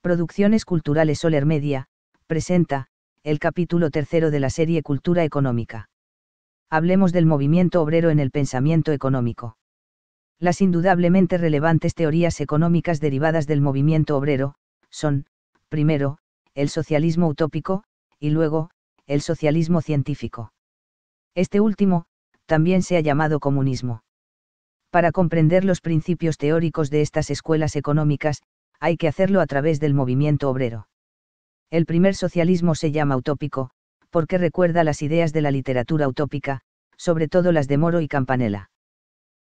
Producciones Culturales Soler Media, presenta, el capítulo 3 de la serie Cultura Económica. Hablemos del movimiento obrero en el pensamiento económico. Las indudablemente relevantes teorías económicas derivadas del movimiento obrero, son, primero, el socialismo utópico, y luego, el socialismo científico. Este último, también se ha llamado comunismo. Para comprender los principios teóricos de estas escuelas económicas, hay que hacerlo a través del movimiento obrero. El primer socialismo se llama utópico, porque recuerda las ideas de la literatura utópica, sobre todo las de Moro y Campanella.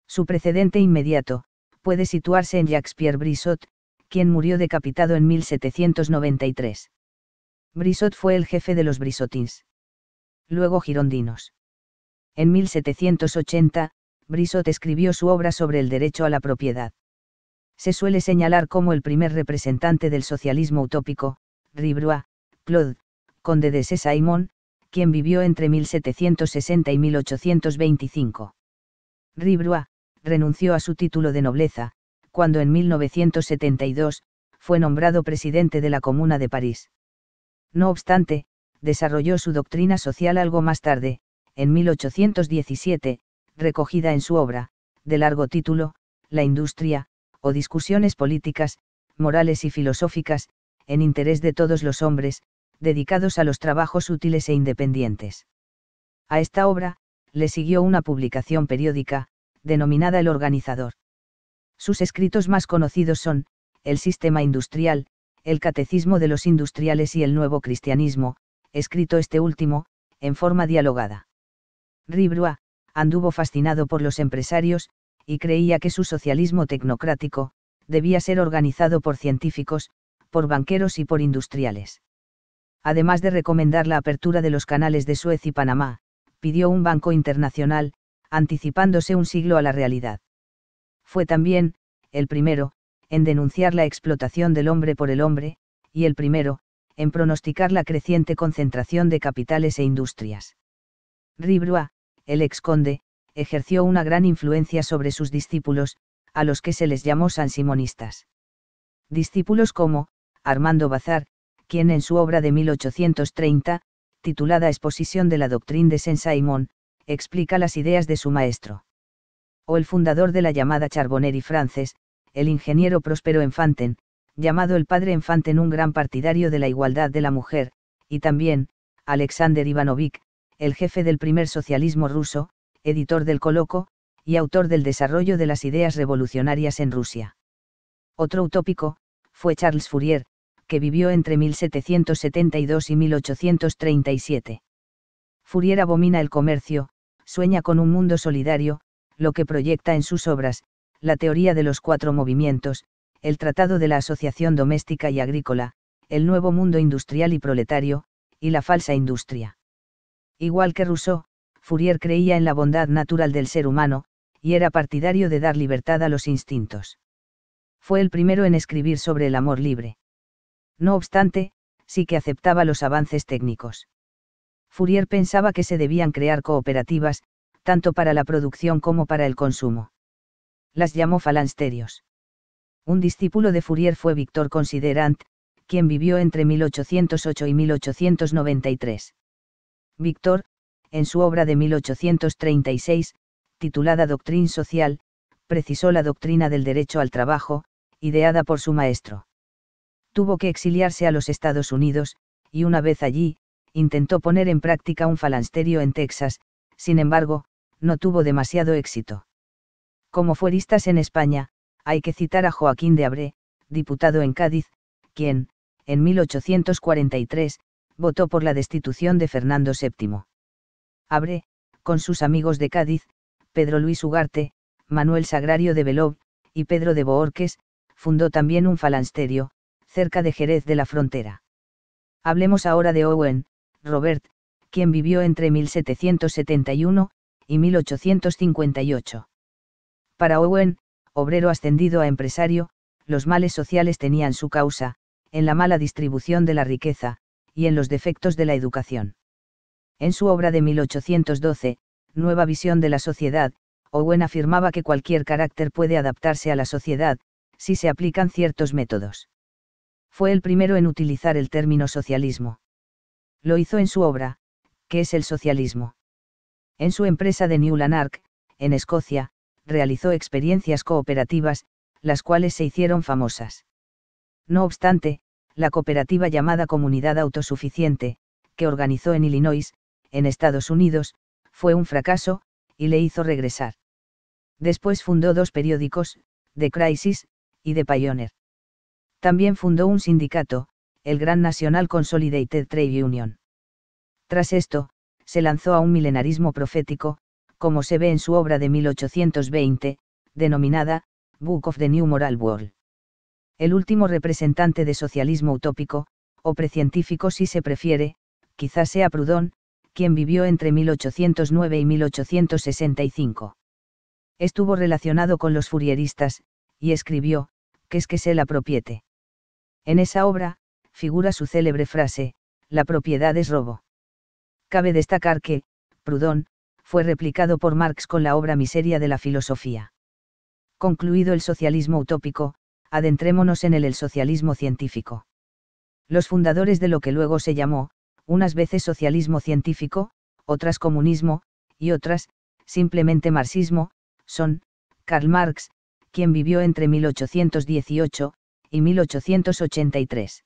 Su precedente inmediato, puede situarse en Jacques-Pierre Brissot, quien murió decapitado en 1793. Brissot fue el jefe de los Brissotins. Luego girondinos. En 1780, Brissot escribió su obra sobre el derecho a la propiedad. Se suele señalar como el primer representante del socialismo utópico, Ribrois, Claude, conde de Saint-Simon, quien vivió entre 1760 y 1825. Ribrois renunció a su título de nobleza, cuando en 1972, fue nombrado presidente de la Comuna de París. No obstante, desarrolló su doctrina social algo más tarde, en 1817, recogida en su obra, de largo título, La industria, o discusiones políticas, morales y filosóficas, en interés de todos los hombres, dedicados a los trabajos útiles e independientes. A esta obra, le siguió una publicación periódica, denominada El Organizador. Sus escritos más conocidos son, El Sistema Industrial, El Catecismo de los Industriales y el Nuevo Cristianismo, escrito este último, en forma dialogada. Ribrois anduvo fascinado por los empresarios, y creía que su socialismo tecnocrático, debía ser organizado por científicos, por banqueros y por industriales. Además de recomendar la apertura de los canales de Suez y Panamá, pidió un banco internacional, anticipándose un siglo a la realidad. Fue también, el primero, en denunciar la explotación del hombre por el hombre, y el primero, en pronosticar la creciente concentración de capitales e industrias. Ribrois, el ex-conde, ejerció una gran influencia sobre sus discípulos, a los que se les llamó sansimonistas. Discípulos como, Armando Bazar, quien en su obra de 1830, titulada Exposición de la Doctrine de Saint-Simon, explica las ideas de su maestro. O el fundador de la llamada Charbonnerie Frances, el ingeniero Próspero Enfanten, llamado el padre Enfanten, un gran partidario de la igualdad de la mujer, y también, Alexander Ivanovich, el jefe del primer socialismo ruso, editor del Coloco, y autor del desarrollo de las ideas revolucionarias en Rusia. Otro utópico, fue Charles Fourier, que vivió entre 1772 y 1837. Fourier abomina el comercio, sueña con un mundo solidario, lo que proyecta en sus obras, la teoría de los 4 movimientos, el tratado de la asociación doméstica y agrícola, el nuevo mundo industrial y proletario, y la falsa industria. Igual que Rousseau, Fourier creía en la bondad natural del ser humano, y era partidario de dar libertad a los instintos. Fue el primero en escribir sobre el amor libre. No obstante, sí que aceptaba los avances técnicos. Fourier pensaba que se debían crear cooperativas, tanto para la producción como para el consumo. Las llamó falansterios. Un discípulo de Fourier fue Victor Considerant, quien vivió entre 1808 y 1893. Victor, en su obra de 1836, titulada Doctrine Social, precisó la doctrina del derecho al trabajo, ideada por su maestro. Tuvo que exiliarse a los Estados Unidos, y una vez allí, intentó poner en práctica un falansterio en Texas, sin embargo, no tuvo demasiado éxito. Como fueristas en España, hay que citar a Joaquín de Habré, diputado en Cádiz, quien, en 1843, votó por la destitución de Fernando VII. Habré, con sus amigos de Cádiz, Pedro Luis Ugarte, Manuel Sagrario de Belob, y Pedro de Bohorques, fundó también un falansterio, cerca de Jerez de la Frontera. Hablemos ahora de Owen, Robert, quien vivió entre 1771 y 1858. Para Owen, obrero ascendido a empresario, los males sociales tenían su causa, en la mala distribución de la riqueza, y en los defectos de la educación. En su obra de 1812, Nueva visión de la sociedad, Owen afirmaba que cualquier carácter puede adaptarse a la sociedad, si se aplican ciertos métodos. Fue el primero en utilizar el término socialismo. Lo hizo en su obra, ¿Qué es el socialismo? En su empresa de New Lanark, en Escocia, realizó experiencias cooperativas, las cuales se hicieron famosas. No obstante, la cooperativa llamada Comunidad Autosuficiente, que organizó en Illinois, en Estados Unidos, fue un fracaso, y le hizo regresar. Después fundó dos periódicos, The Crisis, y The Pioneer. También fundó un sindicato, el Grand National Consolidated Trade Union. Tras esto, se lanzó a un milenarismo profético, como se ve en su obra de 1820, denominada Book of the New Moral World. El último representante de socialismo utópico, o precientífico si se prefiere, quizás sea Proudhon, quien vivió entre 1809 y 1865. Estuvo relacionado con los Fourieristas, y escribió, «Qu'est-ce que c'est la propriété?». En esa obra, figura su célebre frase, «La propiedad es robo». Cabe destacar que, Proudhon, fue replicado por Marx con la obra Miseria de la filosofía. Concluido el socialismo utópico, adentrémonos en el socialismo científico. Los fundadores de lo que luego se llamó, unas veces socialismo científico, otras comunismo, y otras, simplemente marxismo, son, Karl Marx, quien vivió entre 1818 y 1883.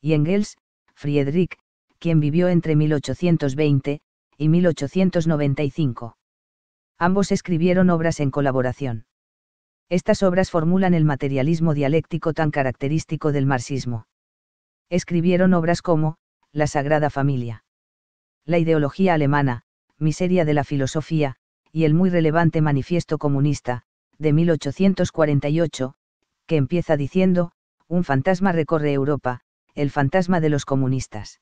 Y Engels, Friedrich, quien vivió entre 1820 y 1895. Ambos escribieron obras en colaboración. Estas obras formulan el materialismo dialéctico tan característico del marxismo. Escribieron obras como, La Sagrada Familia, La ideología alemana, Miseria de la filosofía, y el muy relevante Manifiesto comunista, de 1848, que empieza diciendo, un fantasma recorre Europa, el fantasma de los comunistas.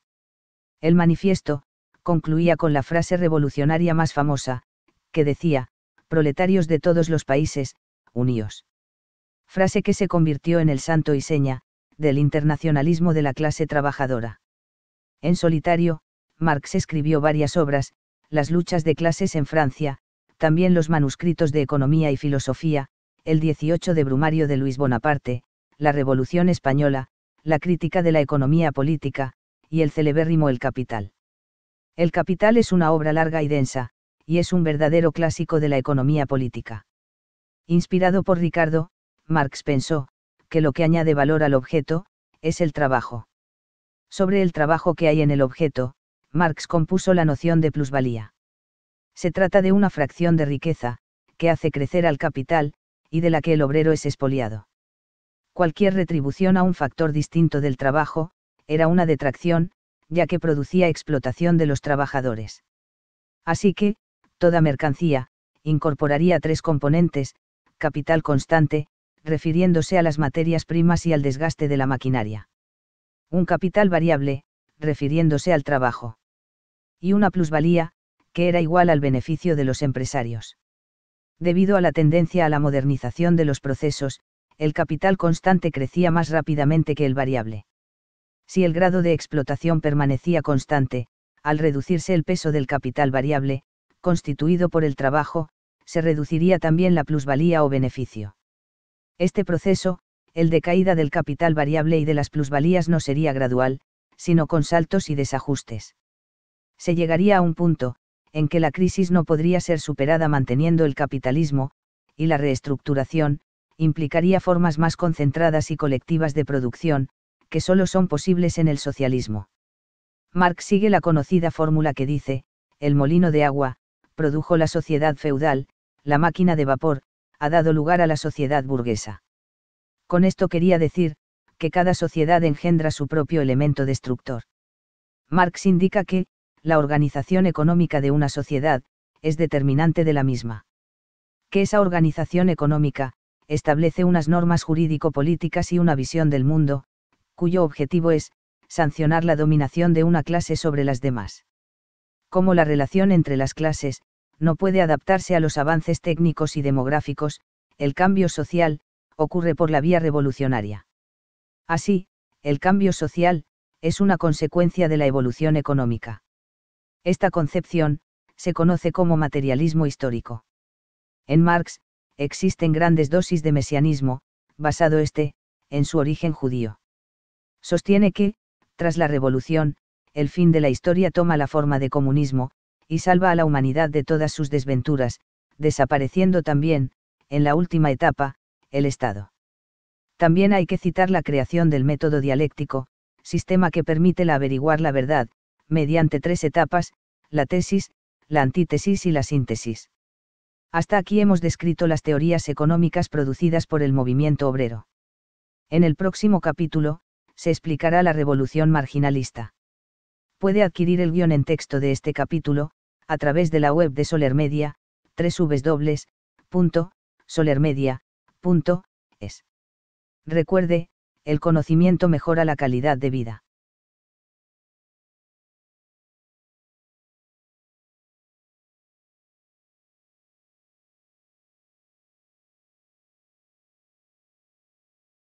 El manifiesto, concluía con la frase revolucionaria más famosa, que decía, proletarios de todos los países, uníos. Frase que se convirtió en el santo y seña, del internacionalismo de la clase trabajadora. En solitario, Marx escribió varias obras, Las luchas de clases en Francia, también los manuscritos de Economía y Filosofía, el 18 de Brumario de Luis Bonaparte, La Revolución Española, la crítica de la economía política, y el celebérrimo El Capital. El Capital es una obra larga y densa, y es un verdadero clásico de la economía política. Inspirado por Ricardo, Marx pensó, que lo que añade valor al objeto, es el trabajo. Sobre el trabajo que hay en el objeto, Marx compuso la noción de plusvalía. Se trata de una fracción de riqueza, que hace crecer al capital, y de la que el obrero es expoliado. Cualquier retribución a un factor distinto del trabajo, era una detracción, ya que producía explotación de los trabajadores. Así que, toda mercancía, incorporaría tres componentes, capital constante, refiriéndose a las materias primas y al desgaste de la maquinaria. Un capital variable, refiriéndose al trabajo. Y una plusvalía, que era igual al beneficio de los empresarios. Debido a la tendencia a la modernización de los procesos, el capital constante crecía más rápidamente que el variable. Si el grado de explotación permanecía constante, al reducirse el peso del capital variable, constituido por el trabajo, se reduciría también la plusvalía o beneficio. Este proceso, el de caída del capital variable y de las plusvalías, no sería gradual, sino con saltos y desajustes. Se llegaría a un punto, en que la crisis no podría ser superada manteniendo el capitalismo, y la reestructuración, implicaría formas más concentradas y colectivas de producción, que solo son posibles en el socialismo. Marx sigue la conocida fórmula que dice, el molino de agua, produjo la sociedad feudal, la máquina de vapor, ha dado lugar a la sociedad burguesa. Con esto quería decir, que cada sociedad engendra su propio elemento destructor. Marx indica que, la organización económica de una sociedad, es determinante de la misma. Que esa organización económica, establece unas normas jurídico-políticas y una visión del mundo, cuyo objetivo es, sancionar la dominación de una clase sobre las demás. Como la relación entre las clases, no puede adaptarse a los avances técnicos y demográficos, el cambio social, ocurre por la vía revolucionaria. Así, el cambio social, es una consecuencia de la evolución económica. Esta concepción, se conoce como materialismo histórico. En Marx, existen grandes dosis de mesianismo, basado en su origen judío. Sostiene que, tras la revolución, el fin de la historia toma la forma de comunismo, y salva a la humanidad de todas sus desventuras, desapareciendo también, en la última etapa, el Estado. También hay que citar la creación del método dialéctico, sistema que permite averiguar la verdad, mediante 3 etapas, la tesis, la antítesis y la síntesis. Hasta aquí hemos descrito las teorías económicas producidas por el movimiento obrero. En el próximo capítulo, se explicará la revolución marginalista. Puede adquirir el guión en texto de este capítulo, a través de la web de Soler Media, www.solermedia.es. Recuerde, el conocimiento mejora la calidad de vida.